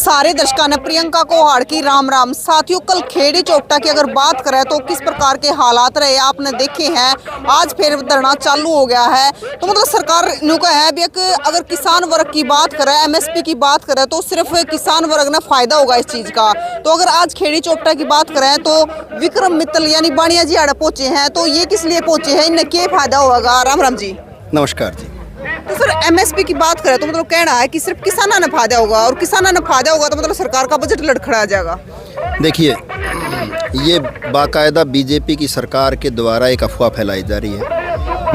सारे दर्शकों ने प्रियंका कोहाड़ की राम राम। साथियों, कल खेड़ी चौपटा की अगर बात करें तो किस प्रकार के हालात रहे आपने देखे हैं। आज फिर धरना चालू हो गया है। तो मतलब सरकार नु का है भी अगर किसान वर्ग की बात करें, एमएसपी की बात करें तो सिर्फ किसान वर्ग ने फायदा होगा इस चीज का। तो अगर आज खेड़ी चौपटा की बात करें तो विक्रम मित्तल यानी बाणिया जी आड़े पहुंचे हैं, तो ये किस लिए पहुंचे हैं, इन्हें क्या फायदा होगा। राम राम जी। नमस्कार जी। तो सर, एमएसपी की बात करें तो मतलब कहना है कि सिर्फ किसाना ने फायदा होगा, और किसाना ने फायदा होगा तो मतलब सरकार का बजट लड़खड़ा जाएगा। देखिए, ये बाकायदा बीजेपी की सरकार के द्वारा एक अफवाह फैलाई जा रही है।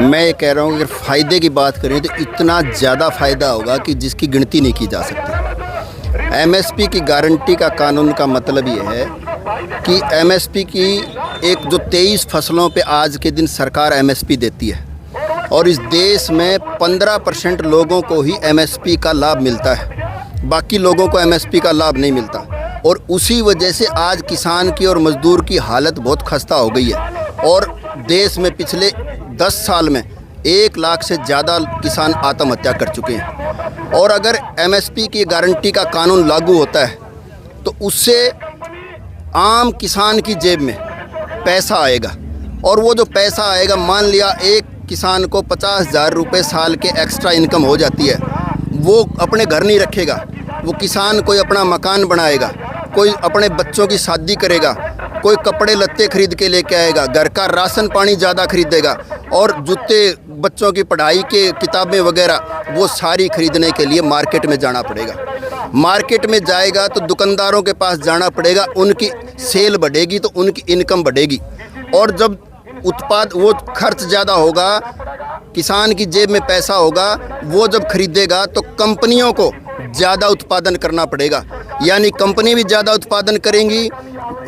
मैं ये कह रहा हूँ अगर फ़ायदे की बात करें तो इतना ज़्यादा फ़ायदा होगा कि जिसकी गिनती नहीं की जा सकती। एमएसपी की गारंटी का कानून का मतलब ये है कि एमएसपी की एक जो 23 फसलों पे आज के दिन सरकार एमएसपी देती है, और इस देश में 15% लोगों को ही एमएसपी का लाभ मिलता है, बाकी लोगों को एमएसपी का लाभ नहीं मिलता। और उसी वजह से आज किसान की और मज़दूर की हालत बहुत खस्ता हो गई है। और देश में पिछले 10 साल में 1 लाख से ज़्यादा किसान आत्महत्या कर चुके हैं। और अगर एमएसपी की गारंटी का कानून लागू होता है तो उससे आम किसान की जेब में पैसा आएगा, और वो जो पैसा आएगा, मान लिया एक किसान को 50,000 रुपये साल के एक्स्ट्रा इनकम हो जाती है, वो अपने घर नहीं रखेगा। वो किसान कोई अपना मकान बनाएगा, कोई अपने बच्चों की शादी करेगा, कोई कपड़े लत्ते खरीद के लेके आएगा, घर का राशन पानी ज़्यादा खरीदेगा, और जूते, बच्चों की पढ़ाई के किताबें वगैरह वो सारी खरीदने के लिए मार्केट में जाना पड़ेगा। मार्केट में जाएगा तो दुकानदारों के पास जाना पड़ेगा, उनकी सेल बढ़ेगी तो उनकी इनकम बढ़ेगी। और जब उत्पाद वो खर्च ज़्यादा होगा, किसान की जेब में पैसा होगा, वो जब खरीदेगा तो कंपनियों को ज़्यादा उत्पादन करना पड़ेगा, यानी कंपनी भी ज़्यादा उत्पादन करेंगी,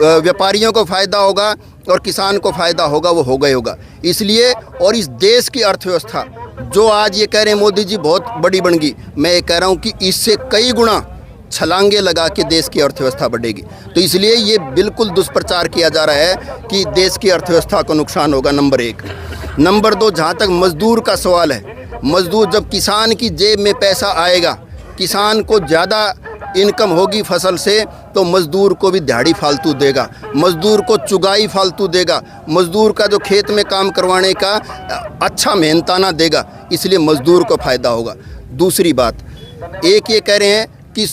व्यापारियों को फ़ायदा होगा और किसान को फ़ायदा होगा, वो होगा ही होगा। इसलिए और इस देश की अर्थव्यवस्था जो आज ये कह रहे हैं मोदी जी बहुत बड़ी बन गई, मैं ये कह रहा हूँ कि इससे कई गुना छलांगे लगा के देश की अर्थव्यवस्था बढ़ेगी। तो इसलिए ये बिल्कुल दुष्प्रचार किया जा रहा है कि देश की अर्थव्यवस्था को नुकसान होगा, नंबर 1। नंबर 2, जहाँ तक मज़दूर का सवाल है, मज़दूर जब किसान की जेब में पैसा आएगा, किसान को ज़्यादा इनकम होगी फसल से, तो मज़दूर को भी दिहाड़ी फालतू देगा, मज़दूर को चुगाई फालतू देगा, मज़दूर का जो खेत में काम करवाने का अच्छा मेहनताना देगा, इसलिए मज़दूर को फ़ायदा होगा। दूसरी बात, एक ये कह रहे हैं कि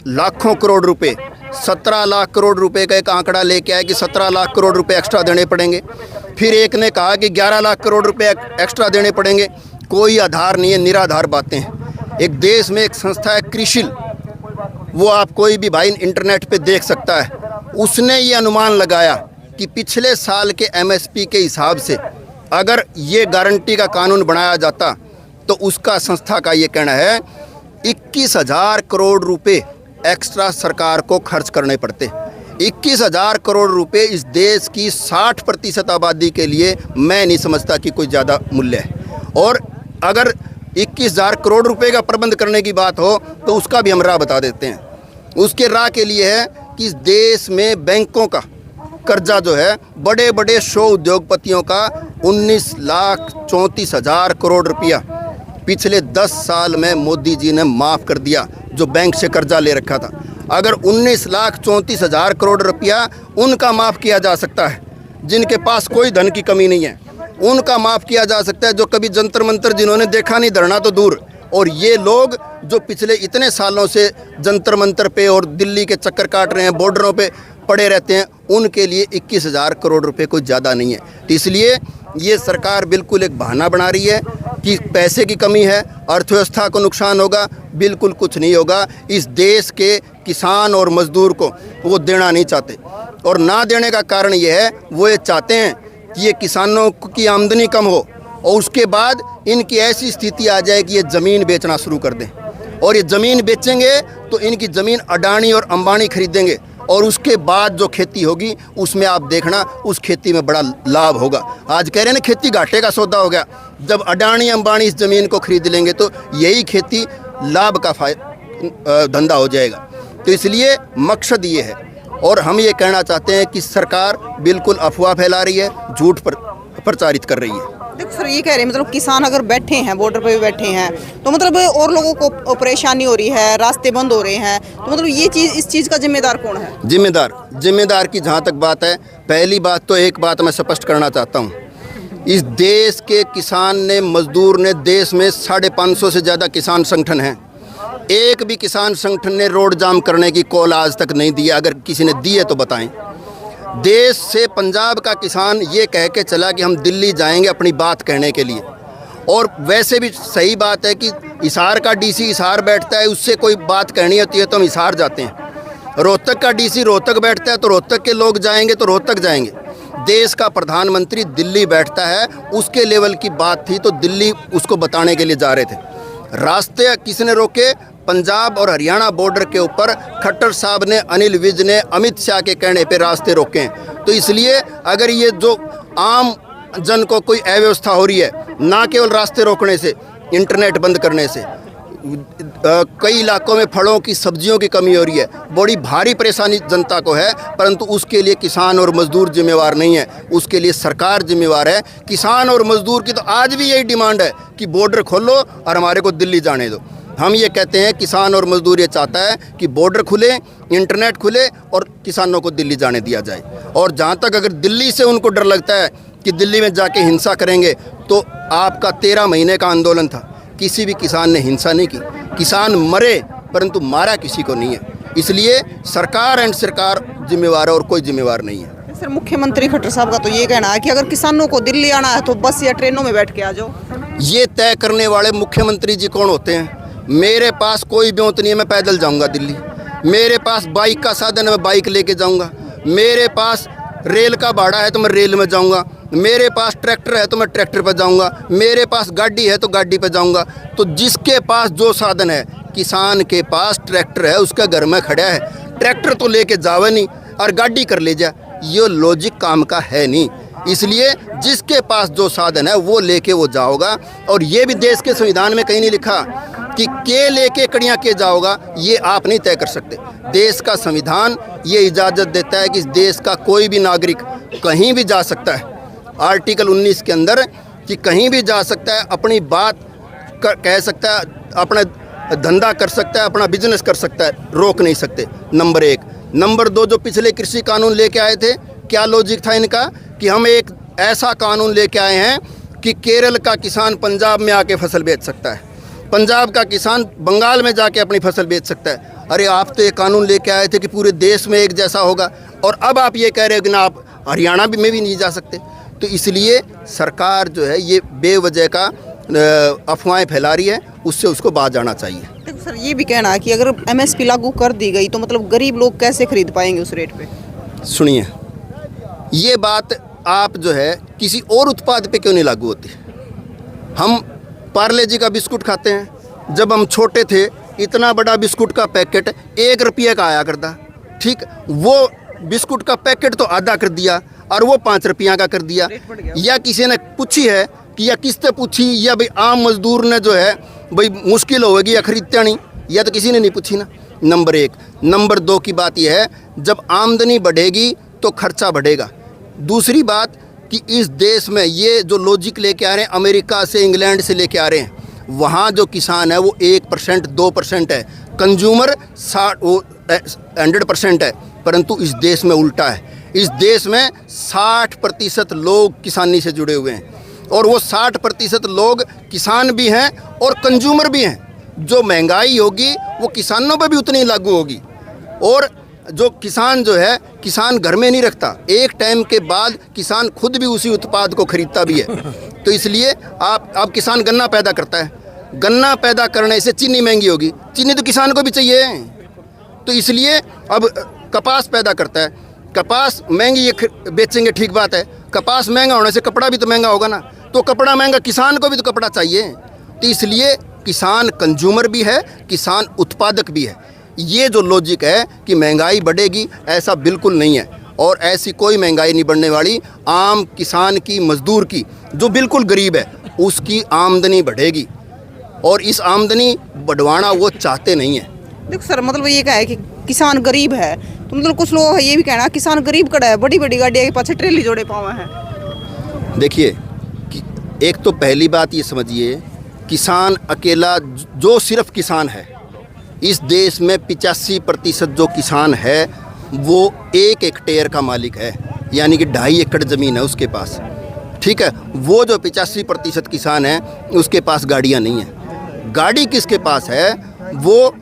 लाखों करोड़ रुपए, 17 लाख करोड़ रुपए का एक आंकड़ा लेके आए कि 17 लाख करोड़ रुपए एक्स्ट्रा देने पड़ेंगे। फिर एक ने कहा कि 11 लाख करोड़ रुपए एक्स्ट्रा देने पड़ेंगे। कोई आधार नहीं है, निराधार बातें हैं। एक देश में एक संस्था है क्रिशिल, वो आप कोई भी भाई इंटरनेट पे देख सकता है, उसने ये अनुमान लगाया कि पिछले साल के एमएसपी के हिसाब से अगर ये गारंटी का कानून बनाया जाता तो उसका संस्था का ये कहना है 21,000 करोड़ रुपए एक्स्ट्रा सरकार को खर्च करने पड़ते। 21,000 करोड़ रुपए इस देश की 60% आबादी के लिए मैं नहीं समझता कि कोई ज़्यादा मूल्य है। और अगर 21,000 करोड़ रुपए का प्रबंध करने की बात हो तो उसका भी हम राह बता देते हैं। उसके राह के लिए है कि इस देश में बैंकों का कर्जा जो है, बड़े बड़े शो उद्योगपतियों का 19,34,000 करोड़ रुपया पिछले 10 साल में मोदी जी ने माफ़ कर दिया, जो बैंक से कर्जा ले रखा था। अगर 19,34,000 करोड़ रुपया उनका माफ़ किया जा सकता है जिनके पास कोई धन की कमी नहीं है, उनका माफ़ किया जा सकता है जो कभी जंतर मंतर जिन्होंने देखा नहीं, धरना तो दूर। और ये लोग जो पिछले इतने सालों से जंतर मंतर पे और दिल्ली के चक्कर काट रहे हैं, बॉर्डरों पे पड़े रहते हैं, उनके लिए 21,000 करोड़ रुपए कोई ज़्यादा नहीं है। तो इसलिए ये सरकार बिल्कुल एक बहाना बना रही है कि पैसे की कमी है, अर्थव्यवस्था को नुकसान होगा। बिल्कुल कुछ नहीं होगा। इस देश के किसान और मज़दूर को वो देना नहीं चाहते, और ना देने का कारण ये है, वो ये चाहते हैं कि ये किसानों की आमदनी कम हो और उसके बाद इनकी ऐसी स्थिति आ जाए कि ये ज़मीन बेचना शुरू कर दें, और ये ज़मीन बेचेंगे तो इनकी ज़मीन अडानी और अंबानी खरीदेंगे, और उसके बाद जो खेती होगी उसमें आप देखना उस खेती में बड़ा लाभ होगा। आज कह रहे हैं ना खेती घाटे का सौदा हो गया। जब अडानी अंबानी इस ज़मीन को खरीद लेंगे तो यही खेती लाभ का धंधा हो जाएगा। तो इसलिए मकसद ये है, और हम ये कहना चाहते हैं कि सरकार बिल्कुल अफवाह फैला रही है, झूठ प्रचारित कर रही है। देखो सर, ये कह रहे हैं मतलब किसान अगर बैठे हैं बॉर्डर पे भी बैठे हैं तो मतलब और लोगों को परेशानी हो रही है, रास्ते बंद हो रहे हैं, तो मतलब ये चीज़, इस चीज़ का जिम्मेदार कौन है? जिम्मेदार की जहाँ तक बात है, पहली बात तो एक बात मैं स्पष्ट करना चाहता हूँ, इस देश के किसान ने, मजदूर ने, देश में 550 से ज़्यादा किसान संगठन हैं, एक भी किसान संगठन ने रोड जाम करने की कॉल आज तक नहीं दी। अगर किसी ने दी है तो बताएं। देश से पंजाब का किसान ये कह के चला कि हम दिल्ली जाएंगे अपनी बात कहने के लिए, और वैसे भी सही बात है कि हिसार का डीसी हिसार बैठता है, उससे कोई बात कहनी होती है तो हम हिसार जाते हैं। रोहतक का डीसी रोहतक बैठता है तो रोहतक के लोग जाएंगे तो रोहतक जाएंगे। देश का प्रधानमंत्री दिल्ली बैठता है, उसके लेवल की बात थी तो दिल्ली उसको बताने के लिए जा रहे थे। रास्ते किसने रोके? पंजाब और हरियाणा बॉर्डर के ऊपर खट्टर साहब ने, अनिल विज ने, अमित शाह के कहने पे रास्ते रोके हैं। तो इसलिए अगर ये जो आम जन को कोई अव्यवस्था हो रही है, ना केवल रास्ते रोकने से, इंटरनेट बंद करने से, कई इलाकों में फलों की, सब्जियों की कमी हो रही है, बड़ी भारी परेशानी जनता को है, परंतु उसके लिए किसान और मजदूर जिम्मेवार नहीं है, उसके लिए सरकार जिम्मेवार है। किसान और मजदूर की तो आज भी यही डिमांड है कि बॉर्डर खोलो और हमारे को दिल्ली जाने दो। हम ये कहते हैं, किसान और मजदूर ये चाहता है कि बॉर्डर खुले, इंटरनेट खुले और किसानों को दिल्ली जाने दिया जाए। और जहाँ तक अगर दिल्ली से उनको डर लगता है कि दिल्ली में जाके हिंसा करेंगे, तो आपका 13 महीने का आंदोलन था, किसी भी किसान ने हिंसा नहीं की। किसान मरे परंतु मारा किसी को नहीं है। इसलिए सरकार जिम्मेवार है और कोई जिम्मेवार नहीं है। सर, मुख्यमंत्री खट्टर साहब का तो ये कहना है कि अगर किसानों को दिल्ली आना है तो बस या ट्रेनों में बैठ के आ जाओ। ये तय करने वाले मुख्यमंत्री जी कौन होते हैं? मेरे पास कोई ब्योंत नहीं है, मैं पैदल जाऊंगा दिल्ली। मेरे पास बाइक का साधन है, मैं बाइक लेके जाऊंगा। मेरे पास रेल का भाड़ा है तो मैं रेल में जाऊंगा। मेरे पास ट्रैक्टर है तो मैं ट्रैक्टर पर जाऊंगा। मेरे पास गाड़ी है तो गाड़ी पर जाऊंगा। तो जिसके पास जो साधन है, किसान के पास ट्रैक्टर है, उसका घर में खड़ा है, ट्रैक्टर तो लेके जावे नहीं और गाड़ी कर ले जा, ये लॉजिक काम का है नहीं। इसलिए जिसके पास जो साधन है वो लेके वो जाओगा। और ये भी देश के संविधान में कहीं नहीं लिखा कि के लेके कड़ियाँ के जाओगा, ये आप नहीं तय कर सकते। देश का संविधान ये इजाज़त देता है कि इस देश का कोई भी नागरिक कहीं भी जा सकता है, आर्टिकल 19 के अंदर, कि कहीं भी जा सकता है, अपनी बात कह सकता है, अपना धंधा कर सकता है, अपना बिजनेस कर सकता है, रोक नहीं सकते। नंबर 1। नंबर 2, जो पिछले कृषि कानून लेके आए थे, क्या लॉजिक था इनका कि हम एक ऐसा कानून लेके आए हैं कि केरल का किसान पंजाब में आके फसल बेच सकता है, पंजाब का किसान बंगाल में जाके अपनी फसल बेच सकता है। अरे आप तो ये कानून लेके आए थे कि पूरे देश में एक जैसा होगा, और अब आप ये कह रहे हो कि ना आप हरियाणा में भी नहीं जा सकते। तो इसलिए सरकार जो है ये बेवजह का अफवाहें फैला रही है, उससे उसको बाहर जाना चाहिए। देखो सर, ये भी कहना है कि अगर MSP लागू कर दी गई तो मतलब गरीब लोग कैसे खरीद पाएंगे उस रेट पे? सुनिए, ये बात आप जो है किसी और उत्पाद पे क्यों नहीं लागू होती? हम पार्ले जी का बिस्कुट खाते हैं, जब हम छोटे थे इतना बड़ा बिस्कुट का पैकेट 1 रुपये का आया करता, ठीक, वो बिस्कुट का पैकेट तो आधा कर दिया और वो 5 रुपया का कर दिया। या किसी ने पूछी है कि, या किसने पूछी, या भाई आम मजदूर ने जो है भाई मुश्किल होगी या खरीदता नहीं, या तो किसी ने नहीं पूछी ना। नंबर 1। नंबर 2 की बात यह है, जब आमदनी बढ़ेगी तो खर्चा बढ़ेगा। दूसरी बात कि इस देश में ये जो लॉजिक लेके आ रहे हैं, अमेरिका से, इंग्लैंड से लेके आ रहे हैं, वहाँ जो किसान है वो 1% 2% है, कंज्यूमर 100% है, परंतु इस देश में उल्टा है। इस देश में 60% लोग किसानी से जुड़े हुए हैं, और वो 60% लोग किसान भी हैं और कंज्यूमर भी हैं। जो महंगाई होगी वो किसानों पर भी उतनी लागू होगी। और जो किसान जो है, किसान घर में नहीं रखता, एक टाइम के बाद किसान खुद भी उसी उत्पाद को खरीदता भी है। तो इसलिए आप किसान गन्ना पैदा करता है, गन्ना पैदा करने से चीनी महंगी होगी, चीनी तो किसान को भी चाहिए। तो इसलिए अब कपास पैदा करता है, कपास महंगी ये बेचेंगे, ठीक बात है, कपास महंगा होने से कपड़ा भी तो महंगा होगा ना, तो कपड़ा महंगा, किसान को भी तो कपड़ा चाहिए। तो इसलिए किसान कंज्यूमर भी है, किसान उत्पादक भी है। ये जो लॉजिक है कि महंगाई बढ़ेगी, ऐसा बिल्कुल नहीं है, और ऐसी कोई महंगाई नहीं बढ़ने वाली। आम किसान की, मजदूर की, जो बिल्कुल गरीब है, उसकी आमदनी बढ़ेगी, और इस आमदनी बढ़वाना वो चाहते नहीं है। देखो सर, मतलब ये क्या है कि किसान गरीब है, तो मतलब कुछ लोग ये भी कहना किसान गरीब कड़ा है, बड़ी बड़ी गाड़ियाँ के पाछे ट्रेली जोड़े पावा है। देखिए कि एक तो पहली बात ये समझिए, किसान अकेला जो सिर्फ किसान है इस देश में 85% जो किसान है वो 1 हेक्टेयर का मालिक है, यानी कि 2.5 एकड़ ज़मीन है उसके पास। ठीक है, वो जो 85% किसान है उसके पास गाड़ियाँ नहीं हैं। गाड़ी किसके पास है? वो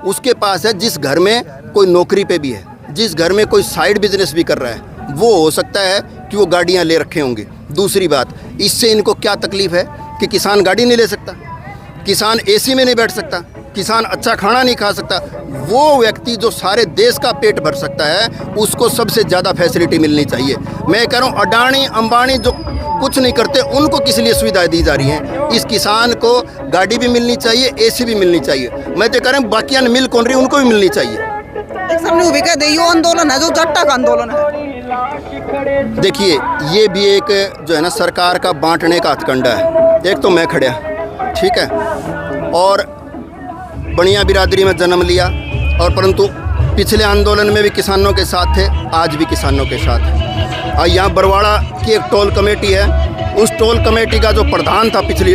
उसके पास है जिस घर में कोई नौकरी पे भी है, जिस घर में कोई साइड बिजनेस भी कर रहा है, वो हो सकता है कि वो गाड़ियाँ ले रखे होंगे। दूसरी बात, इससे इनको क्या तकलीफ़ है कि किसान गाड़ी नहीं ले सकता, किसान एसी में नहीं बैठ सकता, किसान अच्छा खाना नहीं खा सकता। वो व्यक्ति जो सारे देश का पेट भर सकता है उसको सबसे ज़्यादा फैसिलिटी मिलनी चाहिए। मैं कह रहा हूँ अडानी अंबानी जो कुछ नहीं करते उनको किस लिए सुविधाएं दी जा रही हैं? इस किसान को गाड़ी भी मिलनी चाहिए, एसी भी मिलनी चाहिए। मैं तो कह रहा हूँ बाकियां मिल कौन रही उनको भी मिलनी चाहिए। एक सामने वो भी कह दे यो आंदोलन है जो जट्टा का आंदोलन है। देखिए, ये भी एक जो है ना सरकार का बांटने का हथकंडा है। एक तो मैं खड़ा, ठीक है, और बनिया बिरादरी में जन्म लिया, और परंतु पिछले आंदोलन में भी किसानों के साथ थे, आज भी किसानों के साथ है। और यहाँ बरवाड़ा की एक टोल कमेटी है, उस टोल कमेटी का जो प्रधान था पिछले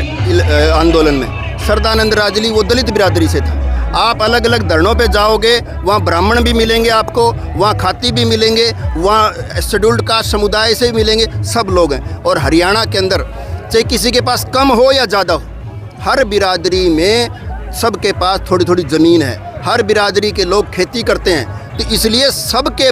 आंदोलन में, सरदानंद राजली, वो दलित बिरादरी से था। आप अलग अलग धरनों पे जाओगे, वहाँ ब्राह्मण भी मिलेंगे आपको, वहाँ खाती भी मिलेंगे, वहाँ शेड्यूल्ड कास्ट समुदाय से भी मिलेंगे, सब लोग हैं। और हरियाणा के अंदर चाहे किसी के पास कम हो या ज़्यादा हो, हर बिरादरी में सबके पास थोड़ी थोड़ी ज़मीन है, हर बिरादरी के लोग खेती करते हैं। तो इसलिए सबके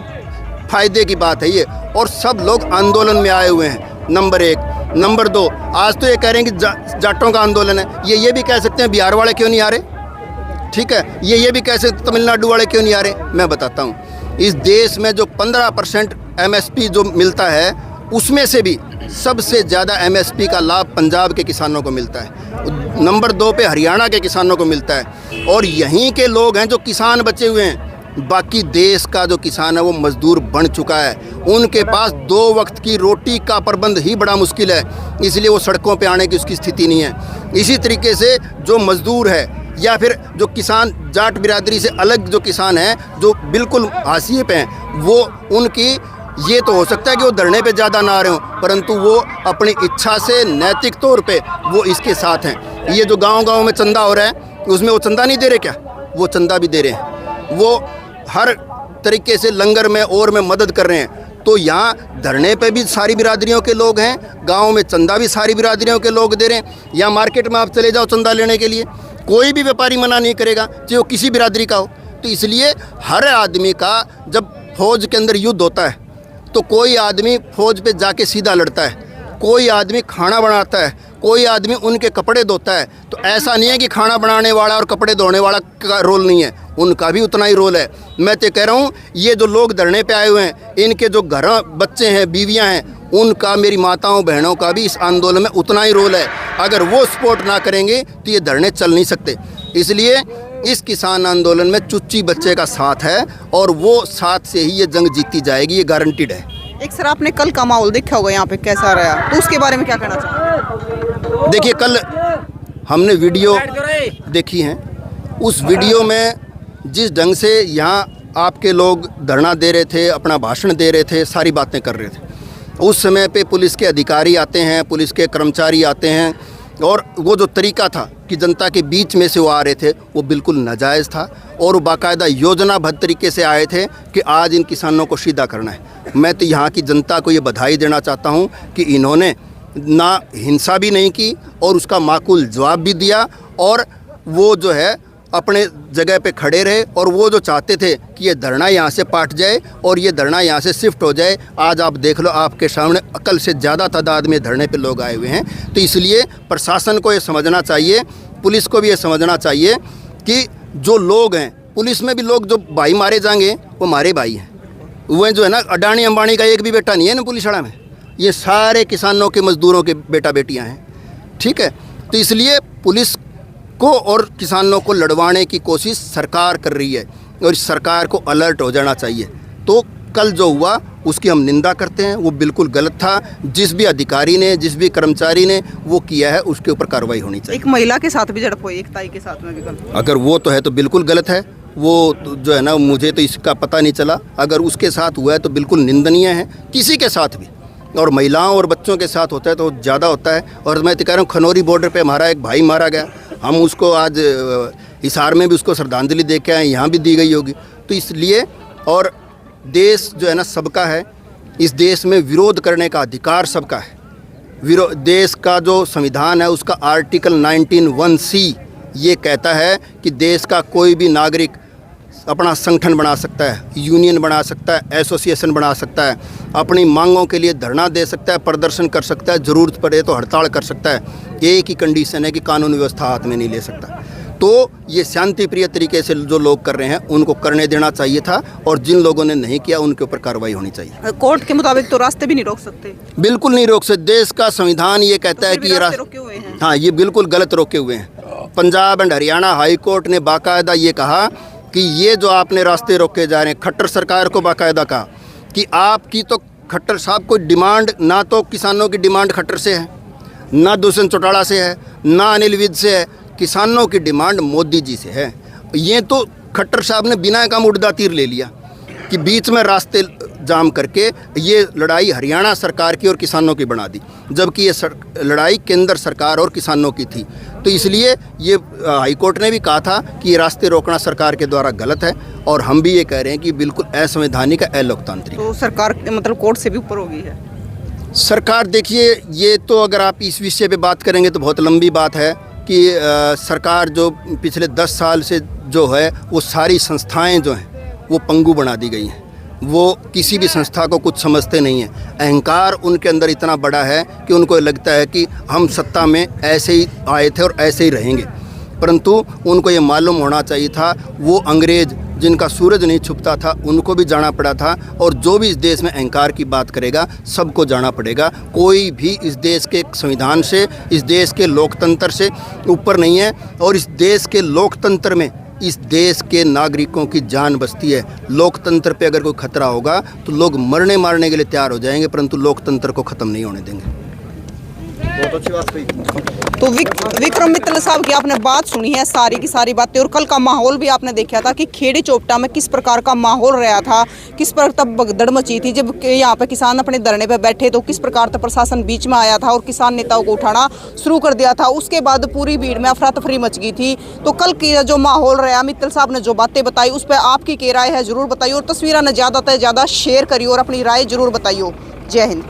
फ़ायदे की बात है ये, और सब लोग आंदोलन में आए हुए हैं, नंबर 1। नंबर 2, आज तो ये कह रहे हैं कि जाटों का आंदोलन है, ये भी कह सकते हैं बिहार वाले क्यों नहीं आ रहे, ठीक है, ये भी कह सकते तमिलनाडु वाले क्यों नहीं आ रहे। मैं बताता हूँ, इस देश में जो 15% MSP जो मिलता है उसमें से भी सबसे ज़्यादा MSP का लाभ पंजाब के किसानों को मिलता है, नंबर 2 पे हरियाणा के किसानों को मिलता है। और यहीं के लोग हैं जो किसान बचे हुए हैं। बाकी देश का जो किसान है वो मजदूर बन चुका है, उनके पास 2 वक्त की रोटी का प्रबंध ही बड़ा मुश्किल है, इसलिए वो सड़कों पे आने की उसकी स्थिति नहीं है। इसी तरीके से जो मजदूर है या फिर जो किसान जाट बिरादरी से अलग जो किसान हैं जो बिल्कुल हाशिए पे हैं, वो उनकी ये तो हो सकता है कि वो धरने पे ज़्यादा ना आ रहे हों, परंतु वो अपनी इच्छा से नैतिक तौर पे वो इसके साथ हैं। ये जो गांव-गांव में चंदा हो रहा है उसमें वो चंदा नहीं दे रहे क्या? वो चंदा भी दे रहे हैं, वो हर तरीके से लंगर में और में मदद कर रहे हैं। तो यहाँ धरने पे भी सारी बिरादरियों के लोग हैं, गाँव में चंदा भी सारी बिरादरियों के लोग दे रहे हैं। या मार्केट में आप चले जाओ चंदा लेने के लिए, कोई भी व्यापारी मना नहीं करेगा, चाहे वो किसी बिरादरी का हो। तो इसलिए हर आदमी का जब फौज के अंदर युद्ध होता है तो कोई आदमी फौज पे जाके सीधा लड़ता है, कोई आदमी खाना बनाता है, कोई आदमी उनके कपड़े धोता है। तो ऐसा नहीं है कि खाना बनाने वाला और कपड़े धोने वाला का रोल नहीं है, उनका भी उतना ही रोल है। मैं तो कह रहा हूँ ये जो लोग धरने पे आए हुए हैं, इनके जो घर बच्चे हैं, बीवियाँ हैं, उनका, मेरी माताओं बहनों का भी इस आंदोलन में उतना ही रोल है। अगर वो सपोर्ट ना करेंगे तो ये धरने चल नहीं सकते। इसलिए इस किसान आंदोलन में चुच्ची बच्चे का साथ है, और वो साथ से ही ये जंग जीती जाएगी, ये गारंटीड है। एक सर आपने कल का माहौल देखा होगा यहाँ पे कैसा रहा, तो उसके बारे में क्या कहना चाहोगे? देखिए, कल हमने वीडियो देखी है, उस वीडियो में जिस ढंग से यहाँ आपके लोग धरना दे रहे थे, अपना भाषण दे रहे थे, सारी बातें कर रहे थे, उस समय पे पुलिस के अधिकारी आते हैं, पुलिस के कर्मचारी आते हैं, और वो जो तरीका था कि जनता के बीच में से वो आ रहे थे वो बिल्कुल नाजायज़ था, और वो बाकायदा योजनाबद्ध तरीके से आए थे कि आज इन किसानों को सीधा करना है। मैं तो यहाँ की जनता को ये बधाई देना चाहता हूँ कि इन्होंने ना हिंसा भी नहीं की और उसका माकूल जवाब भी दिया, और वो जो है अपने जगह पे खड़े रहे, और वो जो चाहते थे कि ये धरना यहाँ से पाट जाए और ये धरना यहाँ से शिफ्ट हो जाए, आज आप देख लो आपके सामने अकल से ज़्यादा तादाद में धरने पे लोग आए हुए हैं। तो इसलिए प्रशासन को ये समझना चाहिए, पुलिस को भी ये समझना चाहिए कि जो लोग हैं, पुलिस में भी लोग जो भाई मारे जाएंगे वो हमारे भाई हैं, वो जो है ना अडानी अंबानी का एक भी बेटा नहीं है ना पुलिस वाला में, ये सारे किसानों के मजदूरों के बेटा बेटियाँ हैं, ठीक है। तो इसलिए पुलिस को और किसानों को लड़वाने की कोशिश सरकार कर रही है, और इस सरकार को अलर्ट हो जाना चाहिए। तो कल जो हुआ उसकी हम निंदा करते हैं, वो बिल्कुल गलत था। जिस भी अधिकारी ने, जिस भी कर्मचारी ने वो किया है उसके ऊपर कार्रवाई होनी चाहिए। एक महिला के साथ भी झड़प हुई, एक ताई के साथ में भी कल। अगर वो तो है तो बिल्कुल गलत है, वो जो है ना, मुझे तो इसका पता नहीं चला। अगर उसके साथ हुआ है तो बिल्कुल निंदनीय है, किसी के साथ भी और महिलाओं और बच्चों के साथ होता है तो ज़्यादा होता है। और मैं तो कह रहा हूँ खनौरी बॉर्डर पे हमारा एक भाई मारा गया, हम उसको आज हिसार में भी उसको श्रद्धांजलि दे के आए, यहाँ भी दी गई होगी। तो इसलिए, और देश जो है ना सबका है, इस देश में विरोध करने का अधिकार सबका है। देश का जो संविधान है उसका आर्टिकल 19(1)(c) ये कहता है कि देश का कोई भी नागरिक अपना संगठन बना सकता है, यूनियन बना सकता है, एसोसिएशन बना सकता है, अपनी मांगों के लिए धरना दे सकता है, प्रदर्शन कर सकता है, ज़रूरत पड़े तो हड़ताल कर सकता है। एक ही कंडीशन है कि कानून व्यवस्था हाथ में नहीं ले सकता। तो ये शांति प्रिय तरीके से जो लोग कर रहे हैं उनको करने देना चाहिए था, और जिन लोगों ने नहीं किया उनके ऊपर कार्रवाई होनी चाहिए। कोर्ट के मुताबिक तो रास्ते भी नहीं रोक सकते। बिल्कुल नहीं रोक सकते। देश का संविधान ये कहता है कि ये रास्ते रोके हुए हैं। हाँ, ये बिल्कुल गलत रोके हुए हैं। Punjab and Haryana high court ने बाकायदा ये कहा कि ये जो आपने रास्ते रोके जा रहे हैं, खट्टर सरकार को बाकायदा कहा कि आपकी तो खट्टर साहब को डिमांड, ना तो किसानों की डिमांड खट्टर से है, ना दुष्यंत चौटाला से है, ना अनिल विज से है, किसानों की डिमांड मोदी जी से है। ये तो खट्टर साहब ने बिना काम उड़दा तीर ले लिया कि बीच में रास्ते जाम करके ये लड़ाई हरियाणा सरकार की और किसानों की बना दी, जबकि ये लड़ाई केंद्र सरकार और किसानों की थी। तो इसलिए ये हाईकोर्ट ने भी कहा था कि ये रास्ते रोकना सरकार के द्वारा गलत है, और हम भी ये कह रहे हैं कि बिल्कुल असंवैधानिक है, अलोकतांत्रिक। तो सरकार मतलब कोर्ट से भी ऊपर हो गई है सरकार। देखिए, ये तो अगर आप इस विषय पे बात करेंगे तो बहुत लंबी बात है कि सरकार जो पिछले 10 साल से जो है वो सारी संस्थाएं जो हैं वो पंगु बना दी गई हैं। वो किसी भी संस्था को कुछ समझते नहीं हैं। अहंकार उनके अंदर इतना बड़ा है कि उनको लगता है कि हम सत्ता में ऐसे ही आए थे और ऐसे ही रहेंगे, परंतु उनको ये मालूम होना चाहिए था, वो अंग्रेज़ जिनका सूरज नहीं छुपता था उनको भी जाना पड़ा था, और जो भी इस देश में अहंकार की बात करेगा सबको जाना पड़ेगा। कोई भी इस देश के संविधान से, इस देश के लोकतंत्र से ऊपर नहीं है, और इस देश के लोकतंत्र में इस देश के नागरिकों की जान बसती है। लोकतंत्र पे अगर कोई खतरा होगा तो लोग मरने मारने के लिए तैयार हो जाएंगे, परंतु लोकतंत्र को ख़त्म नहीं होने देंगे। बहुत अच्छी बात कही। तो विक्रम मित्तल साहब की आपने बात सुनी है, सारी की सारी बातें, और कल का माहौल भी आपने देखा था कि खेड़ी चोपटा में किस प्रकार का माहौल रहा था, किस पर तब भगदड़ मची थी। जब यहाँ पे किसान अपने धरने पे बैठे तो किस प्रकार से प्रशासन बीच में आया था और किसान नेताओं को उठाना शुरू कर दिया था। उसके बाद पूरी भीड़ में अफरा तफरी मच गई थी। तो कल की जो माहौल रहा, मित्तल साहब ने जो बातें बताई उस पर आपकी क्या राय है ज़रूर बताइए, और तस्वीरें ज़्यादा से ज़्यादा शेयर करिए और अपनी राय ज़रूर बताइए। जय हिंद।